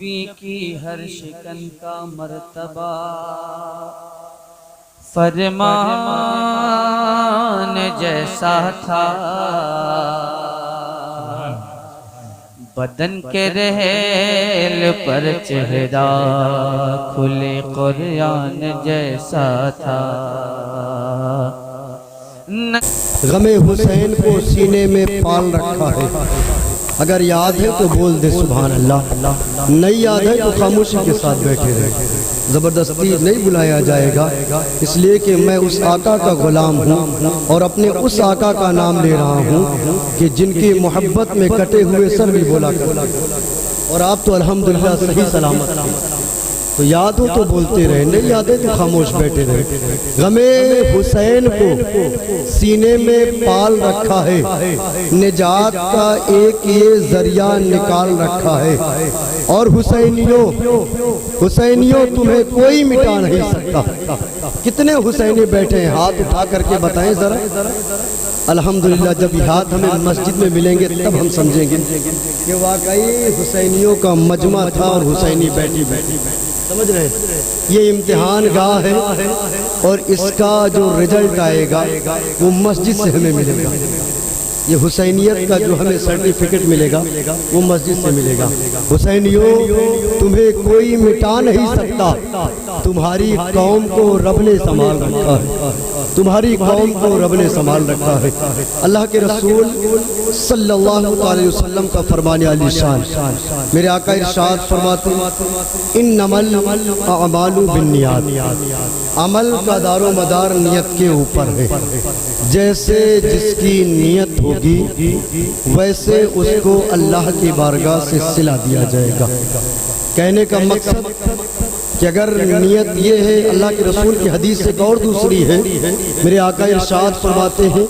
نبی کی ہر شکن کا مرتبہ فرمان جیسا تھا، بدن کے رحل پر چہرہ کھلے قرآن جیسا تھا۔ غم حسین کو سینے میں پال رکھا ہے، اگر یاد ہے تو بول دے سبحان اللہ، نہیں یاد ہے تو خاموشی کے ساتھ بیٹھے رہے، زبردستی نہیں بلایا جائے گا، اس لیے کہ میں اس آقا کا غلام ہوں اور اپنے اس آقا کا نام لے رہا ہوں کہ جن کی محبت میں کٹے ہوئے سر بھی بولا کرتے، اور آپ تو الحمدللہ صحیح سلامت ہیں، تو یاد ہو تو بولتے رہے، نہیں یاد ہے تو خاموش بیٹھے رہے۔ غم حسین کو سینے میں پال رکھا ہے، نجات کا ایک یہ ذریعہ نکال رکھا ہے، اور حسینیوں تمہیں کوئی مٹا نہیں سکتا۔ کتنے حسینی بیٹھے ہیں، ہاتھ اٹھا کر کے بتائیں ذرا۔ الحمدللہ جب یہ ہاتھ ہمیں مسجد میں ملیں گے تب ہم سمجھیں گے کہ واقعی حسینیوں کا مجمع تھا اور حسینی بیٹھی سمجھ رہے ہیں۔ یہ امتحان گاہ ہے اور اس کا جو رزلٹ آئے گا وہ مسجد سے ہمیں ملے گا، یہ حسینیت کا جو ہمیں سرٹیفکیٹ ملے گا وہ مسجد سے ملے گا۔ حسینیوں تمہیں کوئی مٹا نہیں سکتا، تمہاری قوم کو رب نے سنبھال رکھا ہے، تمہاری قوم کو رب نے سنبھال رکھا ہے۔ اللہ کے رسول صلی اللہ علیہ وسلم کا فرمان علی شان، میرے آقا ارشاد فرماتے ہیں انما الاعمال بالنیات، عمل کا دار و مدار نیت کے اوپر ہے، جیسے جس کی نیت ہوگی ویسے اس کو اللہ کی بارگاہ سے صلہ دیا جائے گا۔ کہنے کا مقصد کہ اگر نیت یہ ہے، اللہ کے رسول کی حدیث سے اور دوسری ہے، میرے آقا ارشاد فرماتے ہیں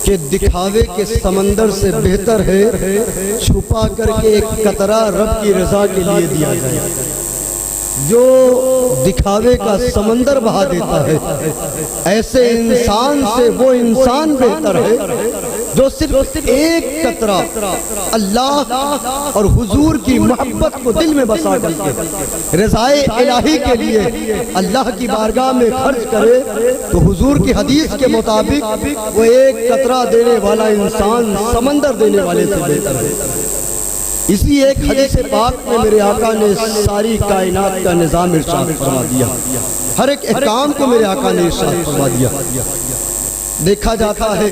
کہ دکھاوے کے سمندر سے بہتر ہے چھپا کر کے ایک قطرہ رب کی رضا کے لیے دیا جائے۔ جو دکھاوے کا سمندر بہا دیتا ہے، ایسے انسان سے وہ انسان بہتر ہے جو صرف ایک قطرہ اللہ اور حضور کی محبت کو دل میں بسا کر کے رضائے الہی کے لیے اللہ کی بارگاہ میں خرچ کرے، تو حضور کی حدیث کے مطابق وہ ایک قطرہ دینے والا انسان سمندر دینے والے سے بہتر ہے۔ اسی ایک حدیث پاک میں میرے آقا نے ساری کائنات کا نظام ارشاد فرما دیا، ہر ایک احکام کو میرے آقا نے ارشاد فرما دیا۔ دیکھا جاتا ہے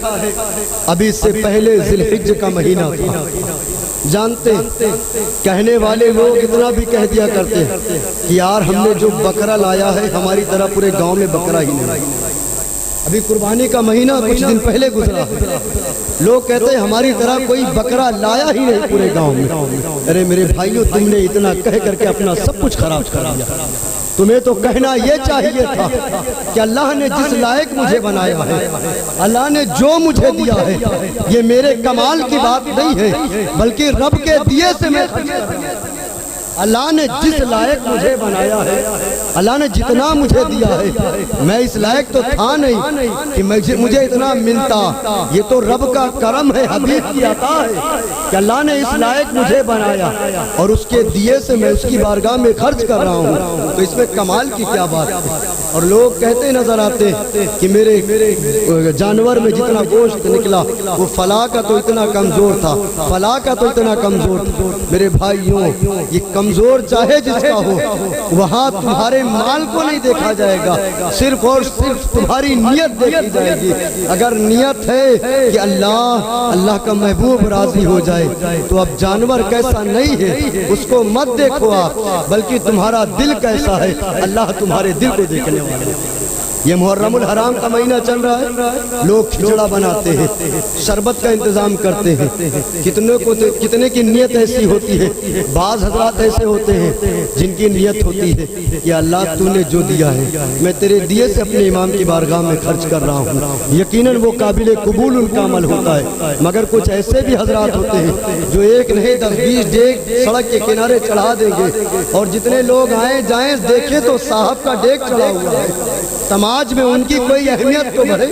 ابھی اس سے پہلے ذی الحجہ کا مہینہ تھا، جانتے کہنے والے لوگ اتنا بھی کہہ دیا کرتے کہ یار ہم نے جو بکرا لایا ہے ہماری طرح پورے گاؤں میں بکرا ہی نہیں۔ ابھی قربانی کا مہینہ کچھ دن پہلے گزرا ہے، لوگ کہتے ہیں ہماری طرح کوئی بکرا لایا ہی نہیں پورے گاؤں میں۔ ارے میرے بھائیوں، تم نے اتنا کہہ کر کے اپنا سب کچھ خراب کر دیا۔ تمہیں تو کہنا یہ چاہیے تھا کہ اللہ نے جس لائق مجھے بنایا ہے، اللہ نے جو مجھے دیا ہے، یہ میرے کمال کی بات نہیں ہے بلکہ رب کے دیے سے میں خرچ کر رہا ہوں۔ اللہ نے جس لائق مجھے بنایا ہے، اللہ نے جتنا مجھے دیا ہے، میں اس لائق تو تھا نہیں کہ مجھے اتنا ملتا، یہ تو رب کا کرم ہے، حبیب کی عطا ہے کہ اللہ نے اس لائق مجھے بنایا اور اس کے دیے سے میں اس کی بارگاہ میں خرچ کر رہا ہوں، تو اس میں کمال کی کیا بات ہے۔ اور لوگ کہتے نظر آتے کہ میرے جانور میں جتنا گوشت نکلا وہ فلاں کا تو اتنا کمزور تھا، فلاں کا تو اتنا کمزور تھا۔ میرے بھائیوں، یہ کمزور چاہے جس کا ہو، وہاں تمہارے مال کو نہیں دیکھا جائے گا، صرف اور صرف تمہاری نیت دیکھی جائے گی۔ اگر نیت ہے کہ اللہ کا محبوب راضی ہو جائے تو اب جانور کیسا نہیں ہے اس کو مت دیکھو آپ، بلکہ تمہارا دل کیسا ہے اللہ تمہارے دل کو دیکھنے والا ہے۔ یہ محرم الحرام کا مہینہ چل رہا ہے، لوگ کھچڑا بناتے ہیں، شربت کا انتظام کرتے ہیں، کتنے کی نیت ایسی ہوتی ہے۔ بعض حضرات ایسے ہوتے ہیں جن کی نیت ہوتی ہے کہ اللہ تو نے جو دیا ہے میں تیرے دیے سے اپنے امام کی بارگاہ میں خرچ کر رہا ہوں، یقیناً وہ قابل قبول ان کا عمل ہوتا ہے۔ مگر کچھ ایسے بھی حضرات ہوتے ہیں جو ایک نہیں 10-20 ڈیگ سڑک کے کنارے چڑھا دیں گے، اور جتنے لوگ آئیں جائیں دیکھیں تو صاحب کا ڈیگ چڑھا ہوا ہے، سماج میں ان کی کوئی اہمیت تو بڑھے،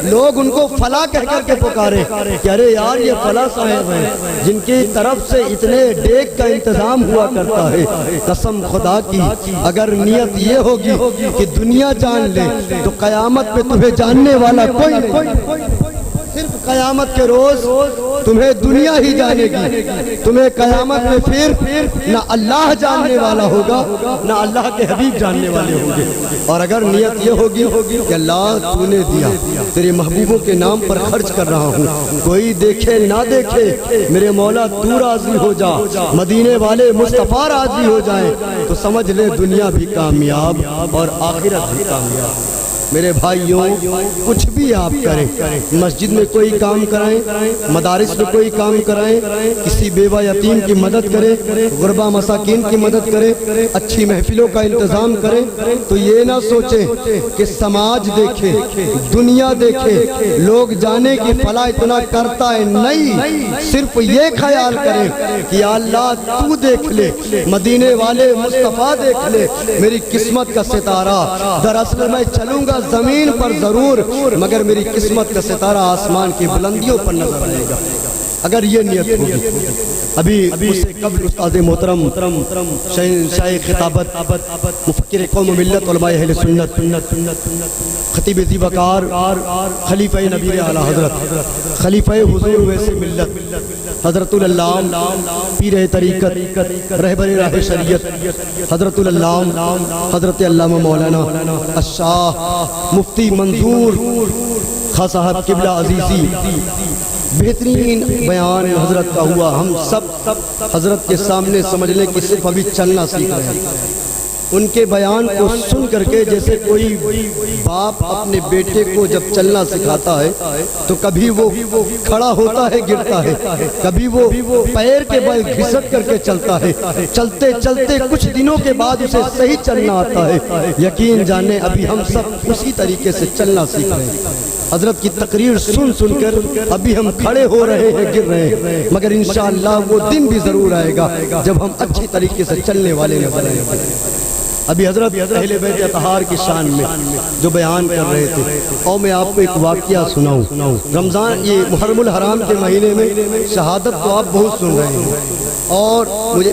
لوگ ان کو فلاں کہہ کر کے پکارے کہ ارے یار یہ فلاں صاحب ہیں جن کی طرف سے اتنے ڈیک کا انتظام ہوا کرتا ہے۔ قسم خدا کی اگر نیت یہ ہوگی کہ دنیا جان لے تو قیامت پہ تمہیں جاننے والا کوئی نہیں، صرف قیامت کے روز تمہیں دنیا ہی جانے گی، تمہیں قیامت میں پھر نہ اللہ جاننے والا ہوگا نہ اللہ کے حبیب جاننے والے ہوں گے۔ اور اگر نیت یہ ہوگی کہ اللہ تو نے دیا، تیرے محبوبوں کے نام پر خرچ کر رہا ہوں، کوئی دیکھے نہ دیکھے میرے مولا تو راضی ہو جا، مدینے والے مصطفیٰ راضی ہو جائیں، تو سمجھ لے دنیا بھی کامیاب اور آخرت بھی کامیاب۔ میرے بھائیوں، کچھ بھی آپ کریں، مسجد میں کوئی کام کرائیں، مدارس میں کوئی کام کرائیں، کسی بیوہ یتیم کی مدد کریں، غربا مساکین کی مدد کریں، اچھی محفلوں کا انتظام کریں، تو یہ نہ سوچیں کہ سماج دیکھے، دنیا دیکھے، لوگ جانے کی فلاں اتنا کرتا ہے، نہیں، صرف یہ خیال کریں کہ یا اللہ تو دیکھ لے، مدینے والے مصطفیٰ دیکھ لے، میری قسمت کا ستارہ دراصل میں چلوں گا زمین پر ضرور، مگر میری قسمت کا ستارہ آسمان کی بلندیوں پر نظر آئے گا۔ اگر یہ نیت ہوگی، ابھی اس سے قبل استاد محترم شاہ خطابت مفکر قوم و ملت علماء اہل سنت خطیب ذی وقار خلیفہ نبی اعلیٰ حضرت خلیفہ حضور ویسے ملت حضرت العلامہ پیر طریقت رہبر راہ شریعت حضرت العلامہ حضرت علامہ مولانا الشاہ مفتی منظور خاں صاحب قبلہ عزیزی، بہترین بیان حضرت کا ہوا۔ ہم سب حضرت کے سامنے سمجھ لیں کہ صرف ابھی چلنا سیکھ رہے ہیں۔ ان کے بیان کو سن کر کے جیسے کوئی باپ اپنے بیٹے کو جب چلنا سکھاتا ہے تو کبھی وہ کھڑا ہوتا ہے گرتا ہے، کبھی وہ پیر کے بل گھسٹ کر کے چلتا ہے، چلتے چلتے کچھ دنوں کے بعد اسے صحیح چلنا آتا ہے۔ یقین جانے ابھی ہم سب اسی طریقے سے چلنا سیکھ رہے ہیں۔ حضرت کی تقریر سن کر ابھی ہم کھڑے ہو رہے ہیں، گر رہے ہیں، مگر انشاءاللہ وہ دن بھی ضرور آئے گا جب ہم اچھی طریقے سے چلنے والے نظر آئیں گے۔ ابھی حضرت اہل بیت اطہار کی شان میں جو بیان کر رہے تھے، اور میں آپ کو ایک واقعہ سناؤں۔ رمضان یہ محرم الحرام کے مہینے میں شہادت تو آپ بہت سن رہے ہیں، اور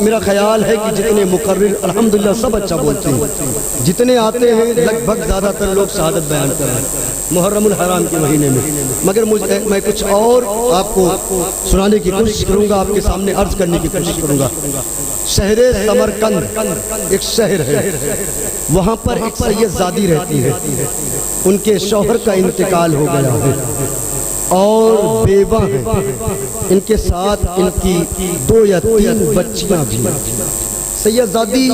میرا خیال ہے کہ جتنے مقرر الحمدللہ سب اچھا بولتے ہیں، جتنے آتے ہیں لگ بھگ زیادہ تر لوگ شہادت بیان کر رہے ہیں محرم الحرام کے مہینے میں، مگر میں کچھ اور آپ کو سنانے کی کوشش کروں گا، آپ کے سامنے عرض کرنے کی کوشش کروں گا۔ شہر سمرقند ایک شہر ہے، وہاں پر ایک سید زادی رہتی ہے، ان کے شوہر کا انتقال ہو گیا ہے اور بیوہ ہیں، ان کے ساتھ ان کی 2 یا 3 بچیاں بھی ہیں۔ سید زادی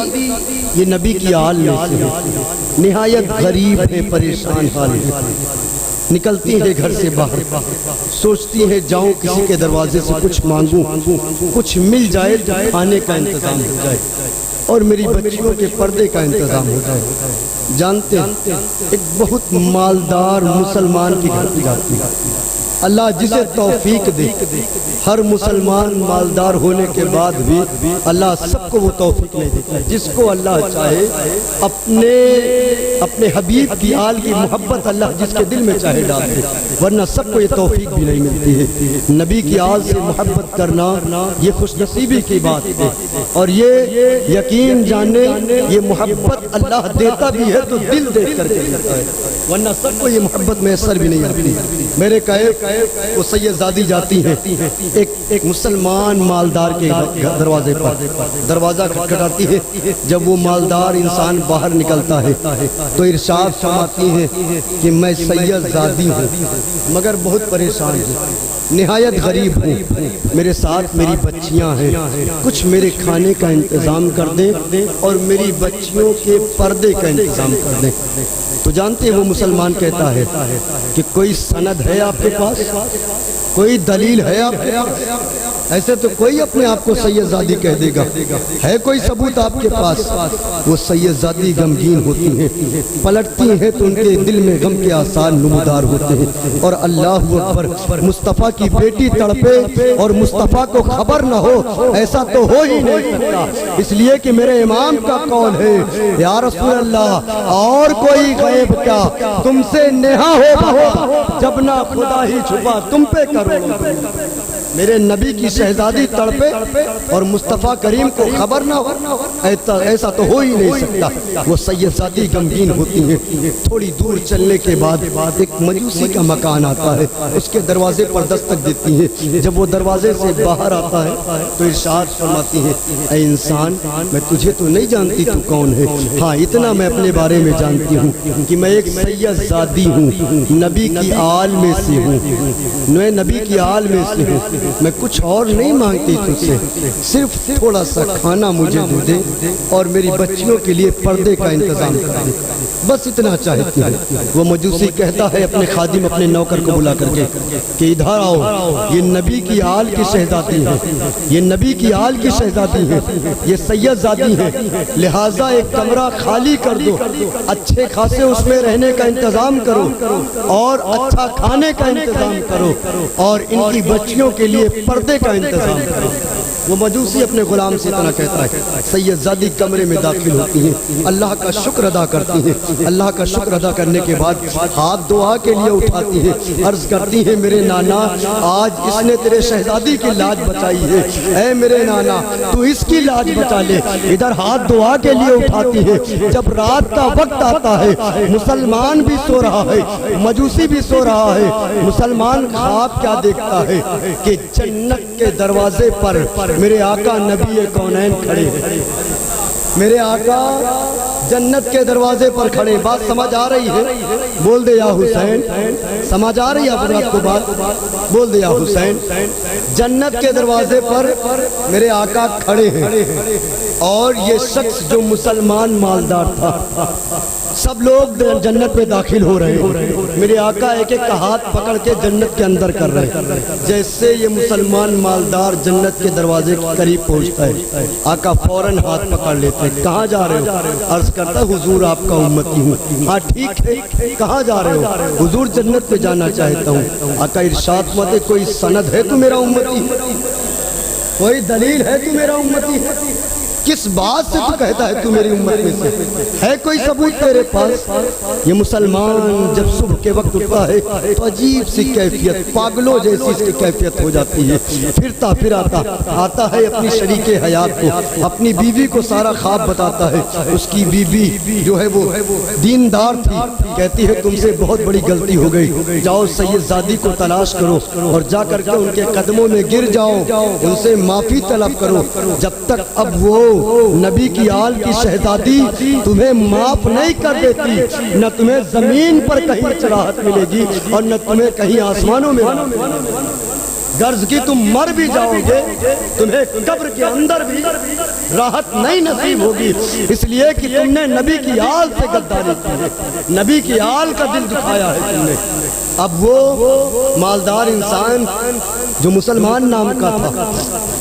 یہ نبی کی آل میں سے ہے، نہایت غریب ہے، پریشان حال ہے، نکلتی ہے گھر سے باہر، سوچتی ہے جاؤں کسی کے دروازے سے کچھ مانگوں، کچھ مل جائے تو کھانے کا انتظام ہو جائے اور میری بچیوں کے پردے کا انتظام ہو جائے۔ جانتے ہیں ایک بہت مالدار مسلمان کی گھر کی جاتی ہے، اللہ جسے توفیق دے، ہر مسلمان مالدار ہونے کے بعد بھی اللہ سب کو وہ توفیق نہیں دیتا، جس کو اللہ چاہے اپنے حبیب کی آل کی محبت اللہ جس کے دل میں چاہے ڈال دے، ورنہ سب کو یہ توفیق بھی نہیں ملتی ہے۔ نبی کی آل سے محبت کرنا یہ خوش نصیبی کی بات ہے، اور یہ یقین جانے یہ محبت اللہ دیتا بھی ہے تو دل دیکھ کر کے دیتا ہے، ورنہ سب کو یہ محبت میسر بھی نہیں آتی۔ میرے کہے وہ سید زادی جاتی ہیں ایک مسلمان مالدار کے دروازے پر، دروازہ کھٹکھٹاتی ہے، جب وہ مالدار انسان باہر نکلتا ہے تو ارشاد فرماتی ہیں کہ میں سید زادی ہوں مگر بہت پریشان ہوں، نہایت غریب ہوں، میرے ساتھ میری بچیاں ہیں، کچھ میرے کھانے کا انتظام کر دیں اور میری بچیوں کے پردے کا انتظام کر دیں۔ تو جانتے ہیں وہ مسلمان کہتا ہے کہ کوئی سند ہے آپ کے پاس، کوئی دلیل ہے آپ کے پاس؟ ایسے تو کوئی اپنے آپ کو سید زادی کہہ دے گا، ہے کوئی ثبوت آپ کے پاس؟ وہ سید زادی غمگین ہوتی ہیں، پلٹتی ہیں تو ان کے دل میں غم کے آثار نمودار ہوتے ہیں۔ اور اللہ اکبر، مصطفیٰ کی بیٹی تڑپے اور مصطفیٰ کو خبر نہ ہو، ایسا تو ہو ہی نہیں سکتا، اس لیے کہ میرے امام کا قول ہے یا رسول اللہ اور کوئی غیب کیا تم سے نہا ہو بہا، جب نہ خدا ہی چھپا تم پہ کروڑوں۔ میرے نبی کی شہزادی تڑپے اور مصطفیٰ کریم کو خبر نہ ہو، ایسا تو ہو ہی نہیں سکتا۔ وہ سید زادی غمگین ہوتی ہیں۔ تھوڑی دور چلنے کے بعد ایک مجوسی کا مکان آتا ہے، اس کے دروازے پر دستک دیتی ہیں۔ جب وہ دروازے سے باہر آتا ہے تو ارشاد فرماتی ہیں، اے انسان، میں تجھے تو نہیں جانتی تو کون ہے، ہاں اتنا میں اپنے بارے میں جانتی ہوں کہ میں ایک سید زادی ہوں، نبی کی آل میں سے ہوں، میں نبی کی آل میں سے ہوں، میں کچھ اور نہیں مانگتی تجھ سے، صرف تھوڑا سا کھانا مجھے دے دے اور میری بچیوں کے لیے پردے کا انتظام کر دے، بس اتنا چاہتی ہوں۔ وہ مجوسی کہتا ہے اپنے خادم، اپنے نوکر کو بلا کر کے کہ ادھر آؤ، یہ نبی کی آل کی شہزادی ہے، یہ نبی کی آل کی شہزادی ہے، یہ سید زادی ہے، لہٰذا ایک کمرہ خالی کر دو، اچھے خاصے اس میں رہنے کا انتظام کرو اور اچھا کھانے کا انتظام کرو اور ان کی بچیوں کے لیے پردے کا انتظام کرو۔ وہ مجوسی اپنے غلام سے اتنا کہتا ہے، سید زادی کمرے میں داخل ہوتی ہیں، اللہ کا شکر ادا کرتی ہیں، اللہ کا شکر ادا کرنے کے بعد ہاتھ دعا کے لیے اٹھاتی ہیں، عرض کرتی ہیں، میرے نانا آج اس نے تیرے شہزادی کی لاج بچائی ہے، اے میرے نانا تو اس کی لاج بچا لے۔ ادھر ہاتھ دعا کے لیے اٹھاتی ہے۔ جب رات کا وقت آتا ہے، مسلمان بھی سو رہا ہے، مجوسی بھی سو رہا ہے، مسلمان خواب کیا دیکھتا ہے کہ جنت کے دروازے پر میرے آقا نبی کونین کھڑے ہیں، میرے آقا جنت کے دروازے پر کھڑے۔ بات سمجھ آ رہی ہے؟ بول دے یا حسین، سمجھ آ رہی ہے حضرات کو بات؟ بول دے یا حسین۔ جنت کے دروازے پر میرے آقا کھڑے ہیں اور یہ شخص جو مسلمان مالدار تھا، سب لوگ جنت میں داخل ہو رہے ہیں، میرے آقا ایک ایک کا ہاتھ پکڑ کے جنت کے اندر کر رہے ہیں۔ جیسے یہ مسلمان مالدار جنت کے دروازے کے قریب پہنچتا ہے، آقا فوراً ہاتھ پکڑ لیتے ہیں، کہاں جا رہے ہو؟ عرض کرتا حضور آپ کا امتی ہوں۔ ہاں ٹھیک ہے، کہاں جا رہے ہو؟ حضور جنت میں جانا چاہتا ہوں۔ آقا ارشاد فرماتے، کوئی سند ہے تو میرا امتی ہے؟ کوئی دلیل ہے تو میرا امتی ہے؟ کس بات سے تو کہتا ہے تو میری امت میں سے ہے؟ کوئی ثبوت تیرے پاس؟ یہ مسلمان جب صبح کے وقت اٹھتا ہے تو عجیب سی کیفیت، پاگلوں جیسی اس کی کیفیت ہو جاتی ہے۔ پھرتا پھراتا آتا ہے اپنی شریک حیات کو، اپنی بیوی کو سارا خواب بتاتا ہے۔ اس کی بیوی جو ہے وہ دیندار تھی، کہتی ہے تم سے بہت بڑی غلطی ہو گئی، جاؤ سید زادی کو تلاش کرو اور جا کر کے ان کے قدموں میں گر جاؤ، ان سے معافی طلب کرو۔ جب تک اب وہ نبی کی آل کی شہزادی تمہیں معاف نہیں کر دیتی، نہ تمہیں زمین پر کہیں راحت ملے گی اور نہ تمہیں کہیں آسمانوں میں راحت ملے گی۔ غرض کی تم مر بھی جاؤ گے، تمہیں قبر کے اندر بھی راحت نہیں نصیب ہوگی، اس لیے کہ تم نے نبی کی آل سے غداری کی ہے، نبی کی آل کا دل دکھایا ہے تم نے۔ اب وہ مالدار انسان جو مسلمان نام کا تھا،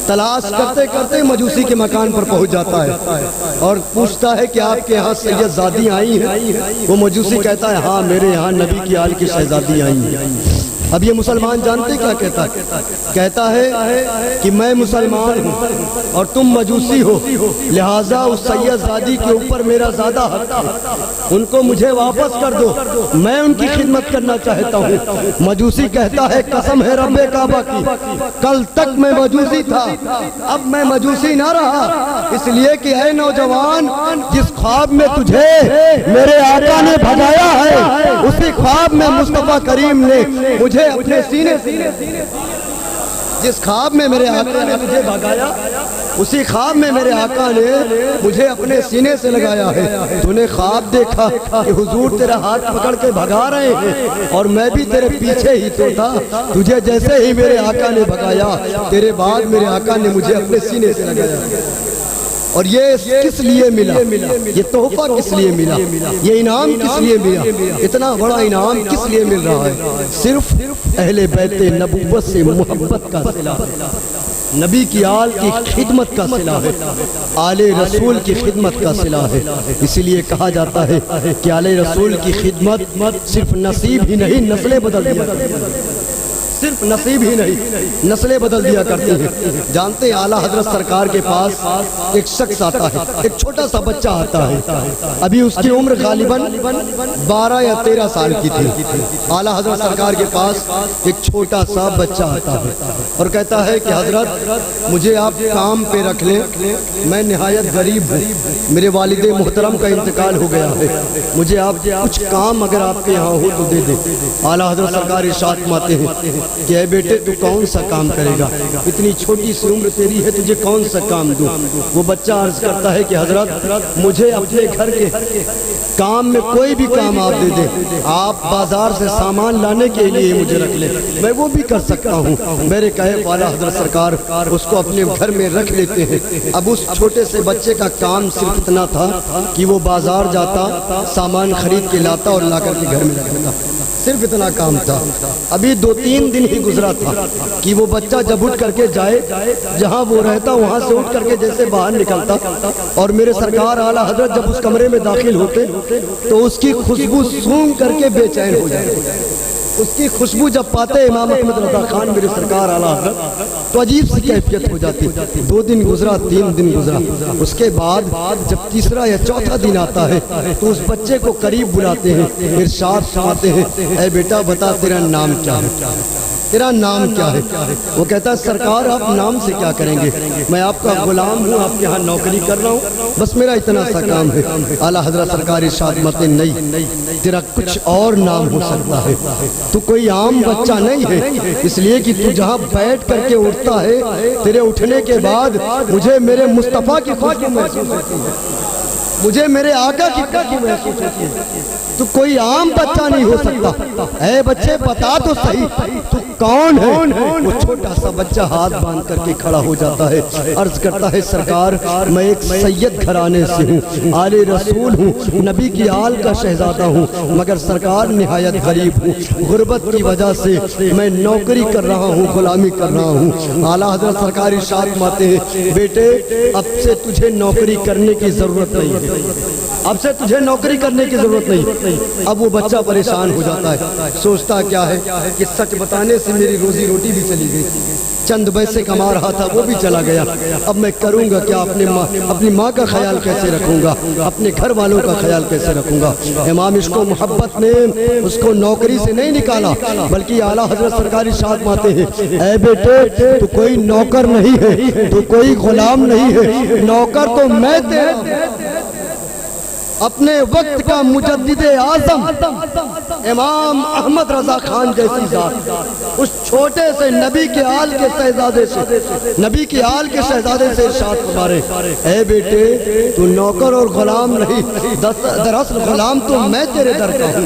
تلاش کرتے کرتے مجوسی کے مکان پر پہنچ جاتا ہے اور پوچھتا ہے کہ آپ کے یہاں سید زادی آئی ہیں؟ وہ مجوسی کہتا ہے ہاں میرے یہاں نبی کی آل کی شہزادی آئی ہیں۔ اب یہ مسلمان جانتے کیا کہتا ہے؟ کہتا ہے کہ میں مسلمان ہوں اور تم مجوسی ہو، لہٰذا اس سید زادی کے اوپر میرا زیادہ حق ہے، ان کو مجھے واپس کر دو، میں ان کی خدمت کرنا چاہتا ہوں۔ مجوسی کہتا ہے قسم ہے رب کعبہ کی، کل تک میں مجوسی تھا، اب میں مجوسی نہ رہا، اس لیے کہ اے نوجوان، جس خواب میں تجھے میرے آقا نے بھگایا ہے، اسی خواب میں مصطفیٰ کریم نے مجھے اپنے سینے سے، جس خواب میں میرے آقا نے مجھے بھگایا، اسی خواب میں میرے آقا نے مجھے اپنے سینے سے لگایا ہے۔ تو نے خواب دیکھا کہ حضور تیرا ہاتھ پکڑ کے بھگا رہے ہیں اور میں بھی تیرے پیچھے ہی تو تھا، تجھے جیسے ہی میرے آقا نے بھگایا، تیرے بعد میرے آقا نے مجھے اپنے سینے سے لگایا۔ اور یہ کس لیے ملا؟ یہ تحفہ کس لیے ملا؟ یہ انعام کس لیے ملا؟ اتنا بڑا انعام کس لیے مل رہا ہے؟ صرف اہل بیت نبوت سے محبت کا صلہ۔ نبی کی آل کی خدمت کا صلہ ہے، آل رسول کی خدمت کا صلہ ہے۔ اسی لیے کہا جاتا ہے کہ آل رسول کی خدمت صرف نصیب ہی نہیں نسلیں بدل دیا کرتی ہیں، صرف نصیب ہی نہیں نسلیں بدل دیا کرتی ہیں۔ جانتے ہیں اعلیٰ حضرت سرکار کے پاس ایک شخص آتا ہے، ایک چھوٹا سا بچہ آتا ہے، ابھی اس کی عمر غالباً 12 یا 13 سال کی تھی۔ اعلیٰ حضرت سرکار کے پاس ایک چھوٹا سا بچہ آتا ہے اور کہتا ہے کہ حضرت مجھے آپ کام پہ رکھ لیں، میں نہایت غریب ہوں، میرے والد محترم کا انتقال ہو گیا ہے، مجھے آپ کچھ کام اگر آپ کے یہاں ہو تو دے دیں۔ اعلیٰ حضرت سرکار ارشاد فرماتے ہیں کہ اے بیٹے تو کون سا کام کرے گا، اتنی چھوٹی سی عمر تیری ہے، تجھے کون سا کام دوں؟ وہ بچہ عرض کرتا ہے کہ حضرت مجھے اپنے گھر کے کام میں کوئی بھی کام آپ دے دیں، آپ بازار سے سامان لانے کے لیے مجھے رکھ لیں، میں وہ بھی کر سکتا ہوں۔ میرے کہے اعلیٰ حضرت سرکار اس کو اپنے گھر میں رکھ لیتے ہیں۔ اب اس چھوٹے سے بچے کا کام صرف اتنا تھا کہ وہ بازار جاتا، سامان خرید کے لاتا اور لا کر کے گھر میں رکھ دیتا، صرف اتنا کام تھا۔ ابھی 2-3 دن ہی گزرا تھا کہ وہ بچہ جب اٹھ کر کے جائے، جہاں وہ رہتا وہاں سے اٹھ کر کے جیسے باہر نکلتا، اور میرے سرکار اعلیٰ حضرت جب اس کمرے میں داخل ہوتے تو اس کی خوشبو سونگھ کر کے بے چین ہو جاتے۔ اس کی خوشبو جب پاتے امام احمد رضا خان میرے سرکار اعلیٰ حضرت تو عجیب سی کیفیت ہو جاتی۔ 2 دن گزرا، 3 دن گزرا، اس کے بعد جب تیسرا یا چوتھا دن آتا ہے تو اس بچے کو قریب بلاتے ہیں، ارشاد فرماتے ہیں اے بیٹا بتا تیرا نام کیا ہے، تیرا نام کیا ہے؟ وہ کہتا ہے سرکار آپ نام سے کیا کریں گے، میں آپ کا غلام ہوں، آپ کے ہاں نوکری کر رہا ہوں، بس میرا اتنا سا کام ہے۔ اعلیٰ حضرت سرکار ارشاد فرماتے ہیں نہیں، تیرا کچھ اور نام ہو سکتا ہے، تو کوئی عام بچہ نہیں ہے، اس لیے کہ تو جہاں بیٹھ کر کے اٹھتا ہے، تیرے اٹھنے کے بعد مجھے میرے مصطفیٰ کی خوشبو محسوس ہوتی ہے، مجھے میرے آقا کی خوشبو محسوس ہوتی ہے، تو کوئی عام بچہ نہیں ہو سکتا، اے بچے بتا تو صحیح تو کون ہے؟ وہ چھوٹا سا بچہ ہاتھ باندھ کر کے کھڑا ہو جاتا ہے، عرض کرتا ہے سرکار میں ایک سید گھرانے سے ہوں، آل رسول ہوں، نبی کی آل کا شہزادہ ہوں، مگر سرکار نہایت غریب ہوں، غربت کی وجہ سے میں نوکری کر رہا ہوں، غلامی کر رہا ہوں۔ اعلیٰ حضرت سرکار ارشاد فرماتے ہیں بیٹے اب سے تجھے نوکری کرنے کی ضرورت نہیں ہے، اب سے تجھے نوکری کرنے کی ضرورت نہیں۔ اب وہ بچہ پریشان ہو جاتا ہے، سوچتا کیا ہے کہ سچ بتانے سے میری روزی روٹی بھی چلی گئی، چند پیسے کما رہا تھا وہ بھی چلا گیا، اب میں کروں گا کیا، اپنی ماں کا خیال کیسے رکھوں گا، اپنے گھر والوں کا خیال کیسے رکھوں گا۔ امام عشق و محبت نے اس کو نوکری سے نہیں نکالا، بلکہ اعلیٰ حضرت سرکار ارشاد فرماتے ہیں اے بیٹے تو کوئی نوکر نہیں ہے، تو کوئی غلام نہیں ہے، نوکر تو میں تیرا، اپنے وقت کا مجدد اعظم امام احمد رضا خان جیسی ذات اس چھوٹے سے نبی کے آل کے شہزادے سے، نبی کے آل کے شہزادے سے ارشاد فرمارے اے بیٹے تو نوکر اور غلام نہیں، دراصل غلام تو میں تیرے در کا ہوں،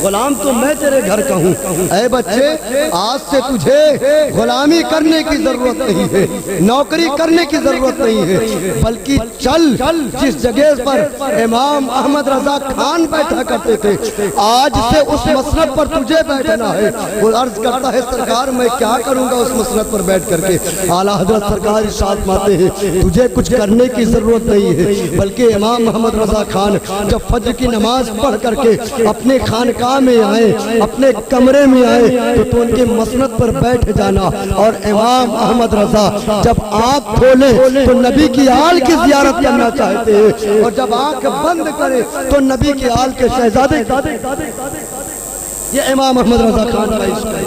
غلام تو میں تیرے گھر کا ہوں۔ اے بچے آج سے تجھے غلامی کرنے کی ضرورت نہیں ہے، نوکری کرنے کی ضرورت نہیں ہے، بلکہ چل جس جگہ پر امام احمد رضا خان بیٹھا کرتے تھے آج سے اس مسند پر تجھے بیٹھنا ہے۔ وہ عرض کرتا ہے سرکار میں کیا کروں گا اس مسند پر بیٹھ کر کے؟ اعلیٰ حضرت سرکار ارشاد فرماتے ہیں تجھے کچھ کرنے کی ضرورت نہیں ہے، بلکہ امام محمد رضا خان جب فجر کی نماز پڑھ کر کے اپنے خانقاہ میں آئے، اپنے کمرے میں آئے تو ان کے مسند پر بیٹھ جانا، اور امام احمد رضا جب آنکھ کھولے تو نبی کی آل کی زیارت کرنا چاہتے ہیں، اور جب آنکھ بند کرے تو نبی کی آل کے شہزادے۔ یہ امام احمد رضا خان کا عشق ہے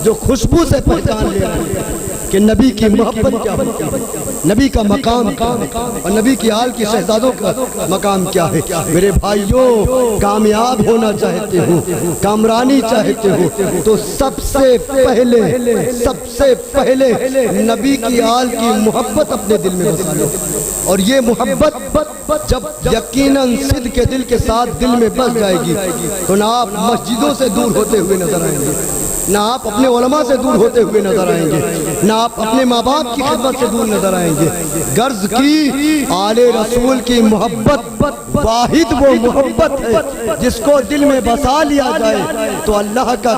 جو خوشبو سے پہچان لے رہے ہیں کہ نبی کی محبت کیا ہوتی ہے، نبی کا مقام کیا ہے، اور نبی کی آل کی شہزادوں کا مقام کیا ہے۔ میرے بھائیوں کامیاب ہونا چاہتے ہو، کامرانی چاہتے ہو تو سب سے پہلے نبی کی آل کی محبت اپنے دل میں بسا لو، اور یہ محبت جب یقیناً صدق کے دل کے ساتھ دل میں بس جائے گی تو نہ آپ مسجدوں سے دور ہوتے ہوئے نظر آئیں گے، نہ آپ اپنے علماء سے دور ہوتے ہوئے نظر آئیں گے، نہ آپ اپنے ماں باپ کی خدمت سے دور نظر آئیں گے۔ غرض کی آل رسول کی محبت واحد وہ محبت ہے جس کو دل میں بسا لیا جائے تو اللہ کا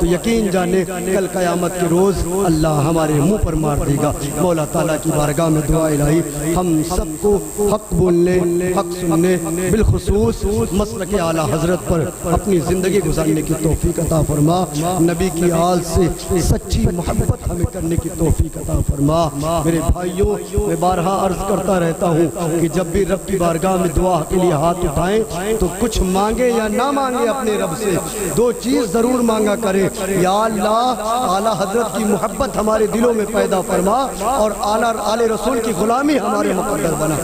تو یقین جانے کل قیامت کے روز اللہ ہمارے منہ پر مار دے گا۔ مولا تعالیٰ کی بارگاہ میں دعا الہی ہم سب کو حق بولنے، حق سننے، بالخصوص مسلک اعلیٰ حضرت پر اپنی زندگی گزارنے کی توفیق عطا فرما۔ نبی کی آل سے سچی محبت ہمیں کرنے کی توفیق عطا فرما۔ میرے بھائیوں، میں بارہا عرض کرتا رہتا ہوں کہ جب بھی رب کی بارگاہ میں دعا کے لیے ہاتھ اٹھائیں تو کچھ مانگے یا نہ مانگے اپنے رب سے دو چیز ضرور مانگا کریں، یا اللہ اعلیٰ حضرت کی محبت ہمارے دلوں میں پیدا فرما اور آل رسول کی غلامی ہمارے مقدر بنا۔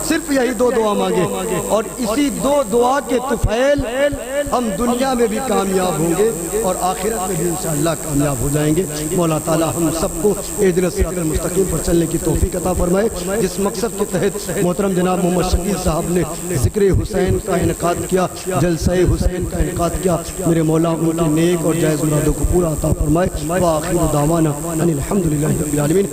صرف یہی دو دعا مانگے اور اسی دو دعا کے طفیل ہم دنیا میں بھی کامیاب ہوں گے اور آخرت میں بھی انشاءاللہ کامیاب ہو جائیں گے۔ مولا تعالی ہم سب کو اہدنا الصراط المستقیم پر چلنے کی توفیق عطا فرمائے۔ جس مقصد کے تحت محترم جناب محمد شکیل صاحب نے ذکر حسین کا انعقاد کیا، جلسہ حسین کا انعقاد کیا، میرے مولا ان کے نیک اور جائز مرادوں کو پورا عطا فرمائے۔ وآخر دعوانا ان الحمدللہ رب العالمین۔